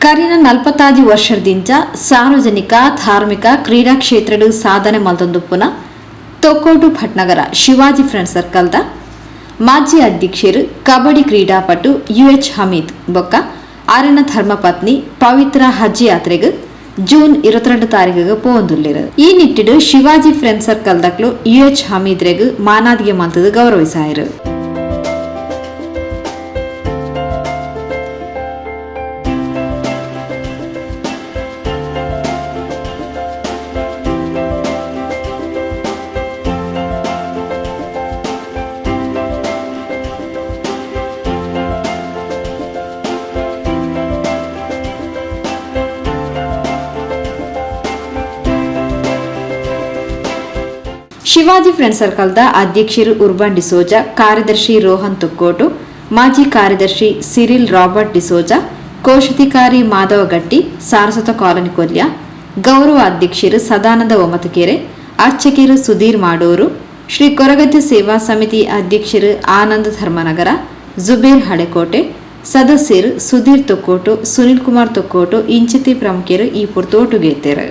ಕರಿನ 45 ವರ್ಷದಿಂದ ಸಾರ್ವಜನಿಕ ಧಾರ್ಮಿಕ ಕ್ರೀಡಾ ಕ್ಷೇತ್ರದ ಸಾಧನೆ ಮಲ್ತೊಂದುಪ್ಪುನ ತೊಕ್ಕೋಟು ಭಟ್ನಗರ ಶಿವಾಜಿ ಫ್ರೆಂಡ್ ಸರ್ಕಲ್ದ ಮಾಜಿ ಅಧ್ಯಕ್ಷರು ಕಬಡ್ಡಿ ಕ್ರೀಡಾಪಟು ಯುಎಚ್ ಹಮೀದ್ ಬೊಕ್ಕ ಆರನ ಧರ್ಮಪತ್ನಿ ಪವಿತ್ರ ಹಜ್ ಯಾತ್ರೆಗೆ ಜೂನ್ 22 ತಾರೀಕಿಗೆ ಪೋಂದುಲ್ಲೆರು. ಈ ನಿಟ್ಟಿಡು ಶಿವಾಜಿ ಫ್ರೆಂಡ್ ಸರ್ಕಲ್ದಕ್ಲು ಯುಎಚ್ ಹಮೀದ್ರೆಗ್ ಮಾನಾದಿಗೆ ಮಲ್ತದ ಗೌರವಿಸಾಯರು. ಶಿವಾಜಿ ಫ್ರೆಂಡ್ ಸರ್ಕಲ್ದ ಅಧ್ಯಕ್ಷರು ಉರ್ಬನ್ ಡಿಸೋಜಾ, ಕಾರ್ಯದರ್ಶಿ ರೋಹನ್ ತುಕ್ಕೋಟು, ಮಾಜಿ ಕಾರ್ಯದರ್ಶಿ ಸಿರಿಲ್ ರಾಬರ್ಟ್ ಡಿಸೋಜಾ, ಕೋಶಾಧಿಕಾರಿ ಮಾಧವ ಗಟ್ಟಿ, ಸಾರಸ್ವತ ಕಾಲನಿ ಕೊಲ್ಯ, ಗೌರವ ಅಧ್ಯಕ್ಷರು ಸದಾನಂದ ಒಮತಕೆರೆ, ಅರ್ಚಕರು ಸುಧೀರ್ ಮಾಡೂರು, ಶ್ರೀ ಕೊರಗಜ್ಜೆ ಸೇವಾ ಸಮಿತಿ ಅಧ್ಯಕ್ಷರು ಆನಂದ ಧರ್ಮನಗರ, ಜುಬೇರ್ ಹಳೆಕೋಟೆ, ಸದಸ್ಯರು ಸುಧೀರ್ ತೊಕ್ಕೋಟು, ಸುನಿಲ್ ಕುಮಾರ್ ತೊಕ್ಕೋಟು ಇಂಚತಿ ಪ್ರಮುಖರು ಈ ಪುರ್ತೋಟುಗೆತ್ತರು.